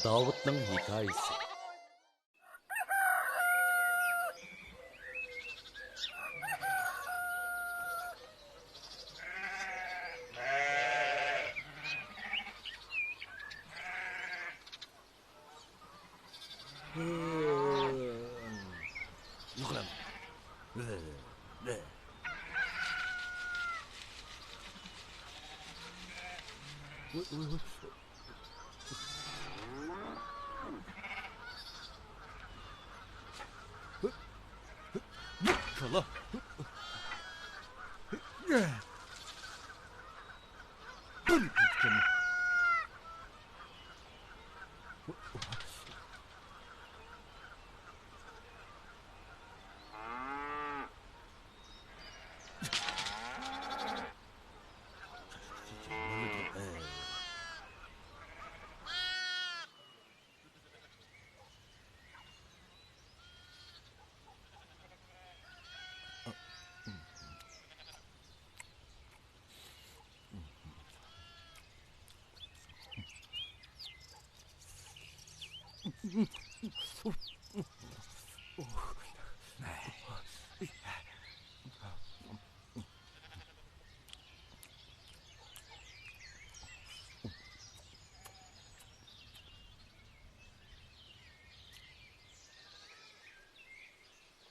Davudning hikoyasi. Yuqlam. Kala.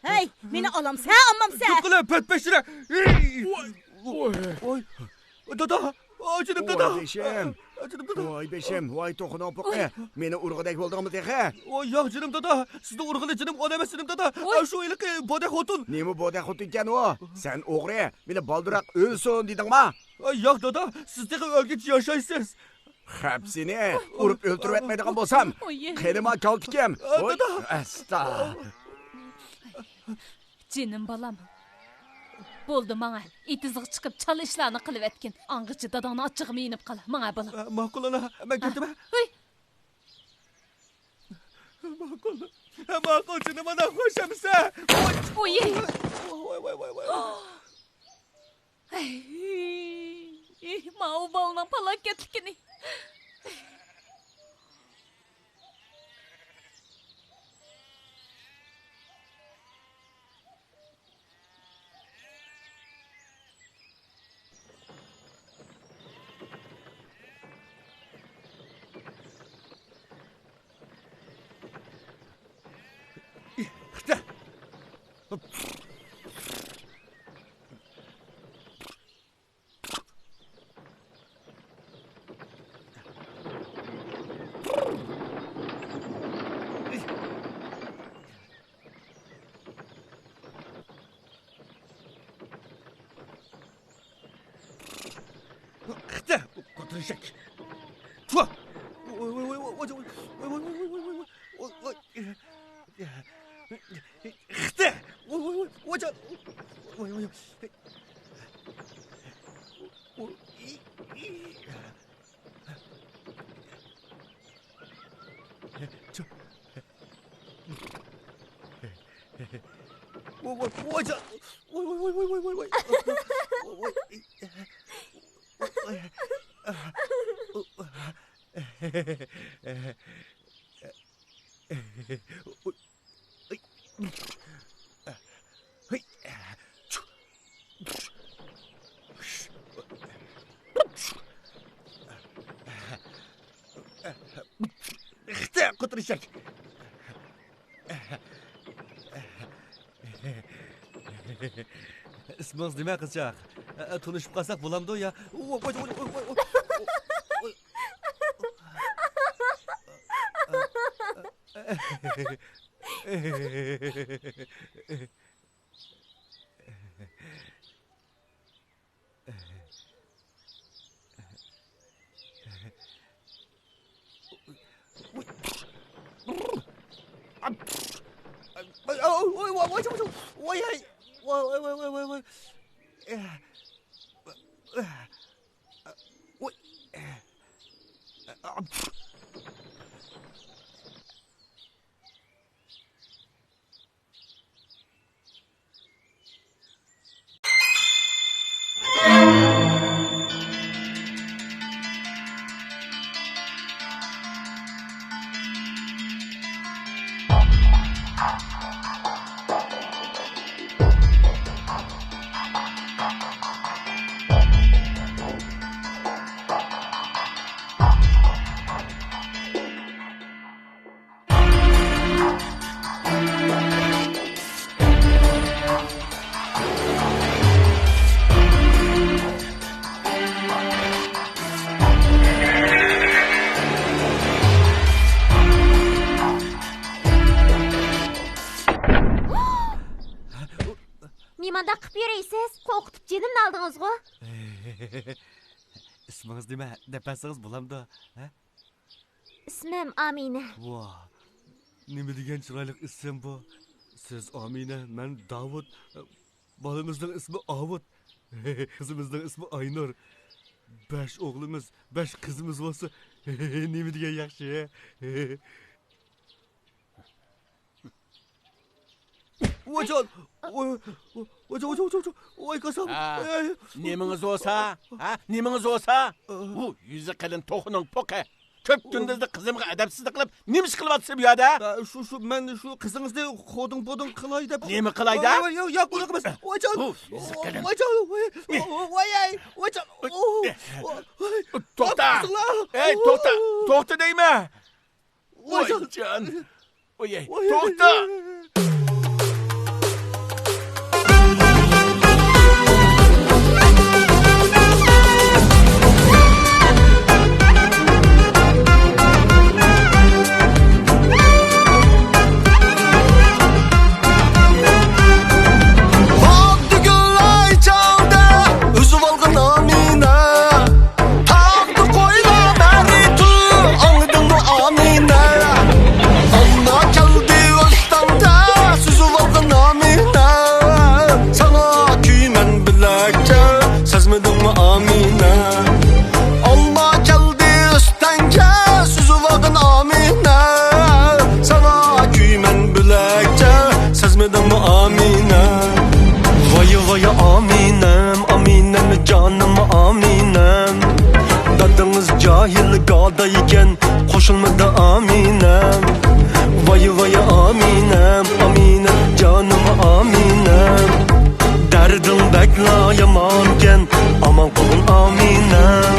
Hey, meni olamsa, olmamsa. Yuqlam patpashira. Voy. Dada, acınım dada. Voy beşim. Acınım dada. Voy beşim. Voy to'qinoq buqi. Meni urg'idek bo'ldingmi texa? Voy, yo'q jinim dada. Sizni urg'ili jinim odam emasdim dada. Shu yilqi boda xotun. Nima boda xotun ekan u? Sen o'g'ri. Meni baldiroq o'lsin dedingmi? Yo'q dada, siz teqa o'lgich yashaysiz. Xap seni urib o'ltirib etmaydigan bo'lsam, qenima kaltikim. Voy, asta. Cinim balam. Bo'ldi manga. İtizig chiqib chal ishlarni qilib etkin. Ang'ichi dadani achchig'im yinib qala. Manga balam. Ma'qul ana, men ketdim. Voy. Ma'qul jinim ana xo'shamsa. Voy. Voy. Mau baldan palaketlikini. Kotrişek. Tua. Kotrişek. İsmingiz nima qizchaq? Tanishib qolsak bo'lamdi ya. yürüysiz? Korkutup canımni aldınız-gı? İsminiz nima deb bersangiz bo'lamdi? Ha? İsmim Amine. Vah. Nima degan chiroyli ism bu? Siz Amina, men Davud. Bolamizning ismi Avud. Qizimizning ismi Aynur. 5 o'g'limiz, 5 qizimiz bo'lsa, nima degan yaxshi. Vojon, voy qasam. Neminiz olsa, ha? Neminiz olsa, bu yüzü qalin to'xining poqi. Ko'p kunduzda qizimga adabsizlik qilib, nima ish qilyapsiz bu yerda? Shu men shu qizingizni xoding qilay deb. Nima qilay-da? Yo'q, unaqa emas. Vojon. Vojon. Vojon. To'xta. Ey, to'xta. To'xta deymi? Vojon. Jon. Oy, to'xta. Qo'shilmadi Aminam. Vay Aminam, Aminam, canım Aminam. Derdin bekla yamanken, aman kulun Aminam.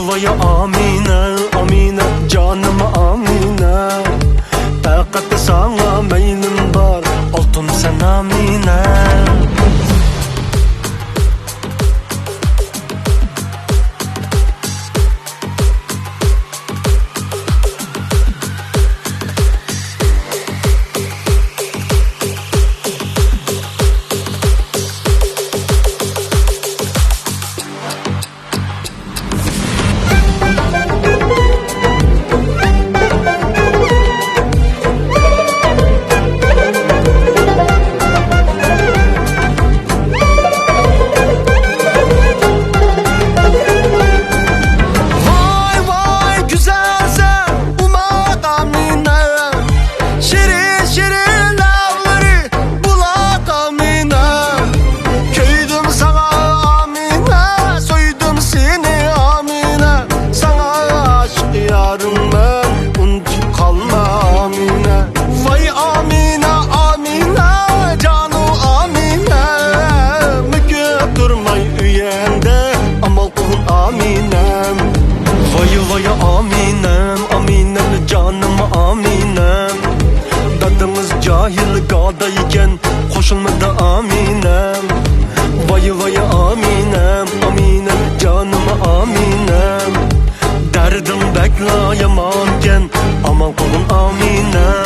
Vay Amina, Amina, canım Amina. Taqatda sana meylim var, altın sen Amina. Qo'shilmadi Aminam. Vay Aminam, Aminam, canım Aminam. Derdim bekla yamanken, aman kulun Aminam.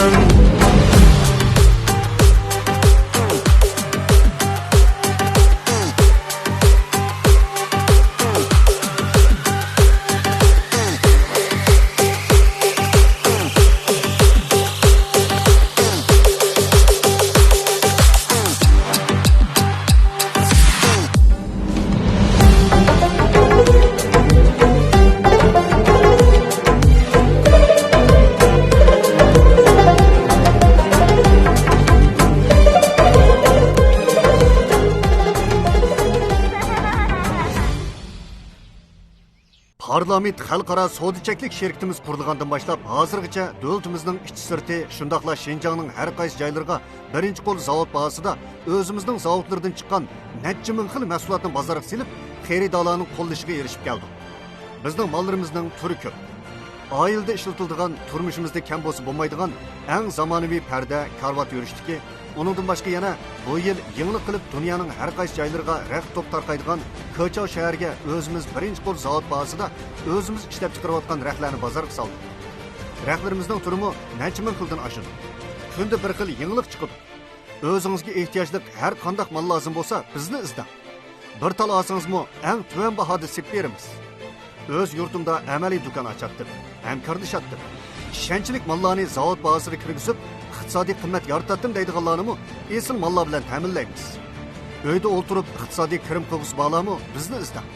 Parlament xalqaro savdo-cheklik şirketimiz qurilgandan boshlab hozirgacha davlatimizning ichki-sirti, shundaqla Şinjanning har qaysi joylariga birinchi qo'l zavod bahosida o'zimizning zavodlardan chiqqan necha ming xil mahsulotni bozorga silib, xaridorlarning qo'llashiga erishib keldik. Bizning mollarimizning turi ko'p. Oilada ishlatiladigan, turmushimizda kam bo'lsa bo'lmaydigan eng zamonaviy parda, karvat yurishdiki, uningdan boshqa yana bu yil yangilik qilib dunyoning har qaysi joylariga raqib to'p tarqaydigan Ko'chov shaharga o'zimiz birinchi qo'l zavod bahosida o'zimiz ishlab chiqarayotgan raqlarni bozorga soldik. Raqlarimizning turimi necha ming xildan oshadi. Kunda bir xil yangilik chiqadi. O'zingizga ehtiyojli har qanday mol lozim bo'lsa, bizni izlang. Bir tal olsangizmi, eng tuvan bahoda sep beramiz. O'z yurtimda amaliy do'kon ochatdim, hamkorlashatdim. Ishonchlik mollarni zavod bahosiga kirgizib, iqtisodiy qimmat yaratdim deydiganlarni esil mollar bilan ta'minlaymiz. Uyda o'tirib iqtisodiy kirim qilg'us bolamu bizni izlang.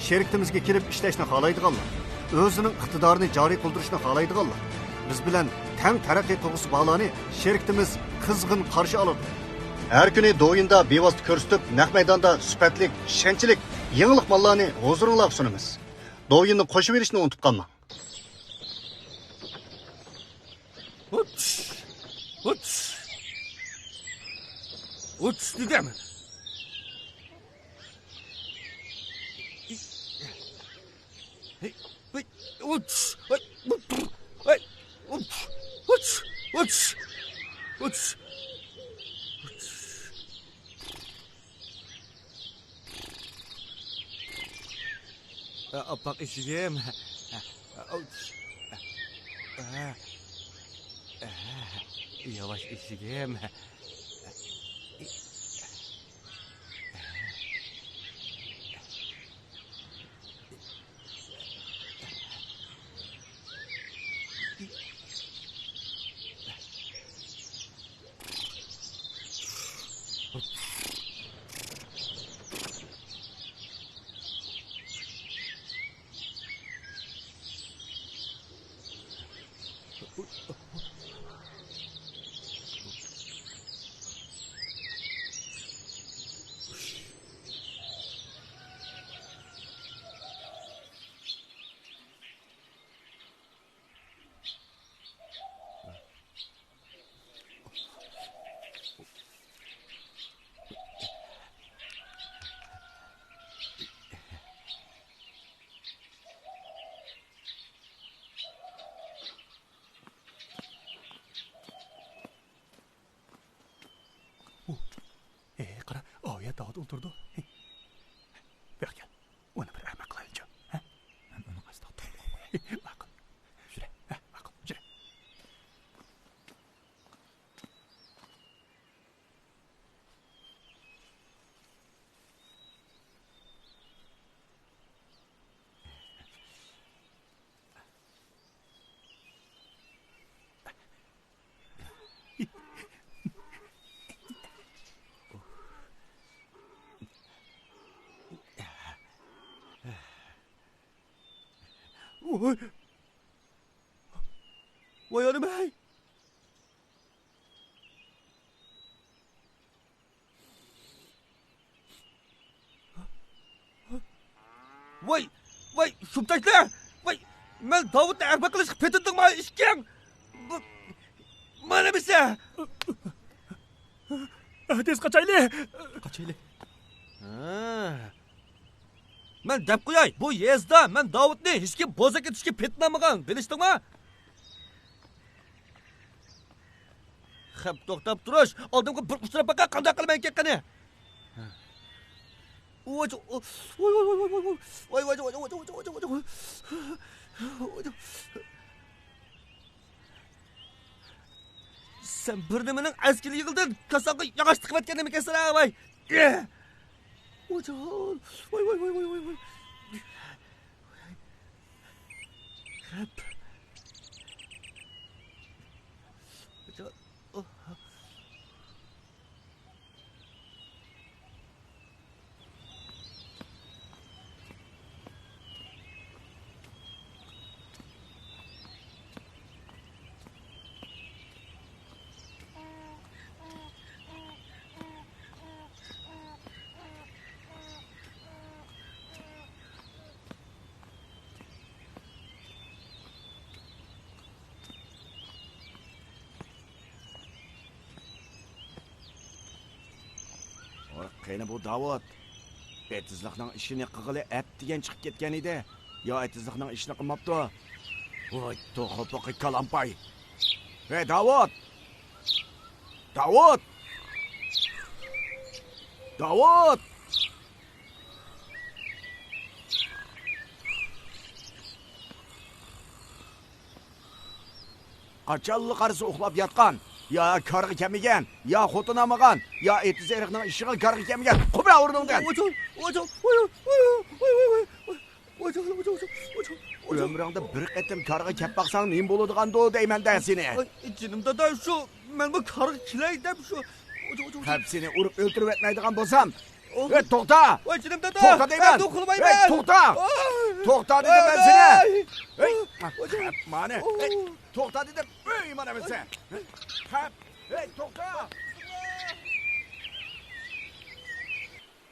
Sheriklarimizga kelib ishlashni xohlaydiganlar, o'zining iqtidorini joriy qildirishni xohlaydiganlar, biz bilan teng taraqqiy qilg'us bolani sheriklimiz qizg'in qarshi oladi. Har kuni do'yinda bevosita ko'rsatib, naq maydonda sifatli, ishonchlik, yangilik mollarni huzuringizga sunamiz. Do'yinni qo'shib berishni unutib qolmang. Uts dedim. Apak işigim. Yavaş işigim. Qara, oya dağda oturdu. Bak gel. Onu bir ahmak kılayınca. Ben onu kasta oturdu. Bakın. Şuraya. Bakın. Şuraya. Vay. Vay anam hey. Vay, vay, şubtaşlar. Vay, ben Davut'la erba kılıçık petindim ma işken. Bana bir şey. Tez kaçaylı. Kaçaylı. Ben dep koyay, bu yezda ben Davut'ni hiç kim bozak etişki petnamagan, biliştin mi? Hep toktap duruş, aldığımı bir kusura baka kanday kılmayın kekkani. Oy, oy, oy, oy, oy, oy, oy, oy, oy, oy, oy, oy, oy. Sen bir nimenin askeri yıkıldın, kasağı yağıştık etken demek esir ağabey. Oy, oy, oy, oy, oy, oy. Hep. Qani bu Davud. Etizlikning ishini qilg'ili at degan chiqib ketgan edi. Yo etizlikning ishini qilmabdi. Voy, to'g'ri kalampay. Hey Davud! Davud! Davud! Qachonli qarisi uxlab yotgan, yo karg'i kamigan, yo xotinamagan, yo etiz eriqning ishiga karg'i kamigan. Qubra o'rningdan. Ömrüngde bir qatim karg'i kep baqsang nim bo'ladigan-do deyman-da seni. Jinim dada shu, men bu karg'i kilay deb shu. Hepsini urib o'ltirib etmaydigan bo'lsam, hey to'xta! Voy jinim dada. To'xta deyman. To'xtamayman. Hey to'xta! To'xta dedim ben seni. Hey, mani. Hey, to'xta dedim. Ey mana men sen. Hey to'xta!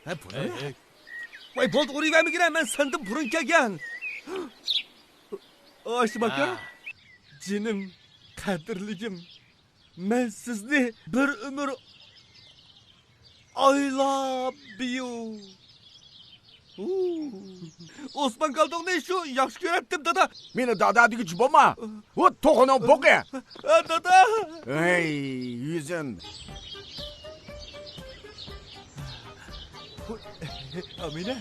Ha bu ne? Voy bo'ldi urayvermigiran, men sendan burun kelgan. Osh bakar. Jinim, qadrligim. Men sizni bir umr oylab biyu. Osman Kaldoqni shu yaxshi ko'rardim dada. Meni dada degichi bo'lma. Bu to'g'ini bo'qi. Dada. Hey, yuzim. Amina.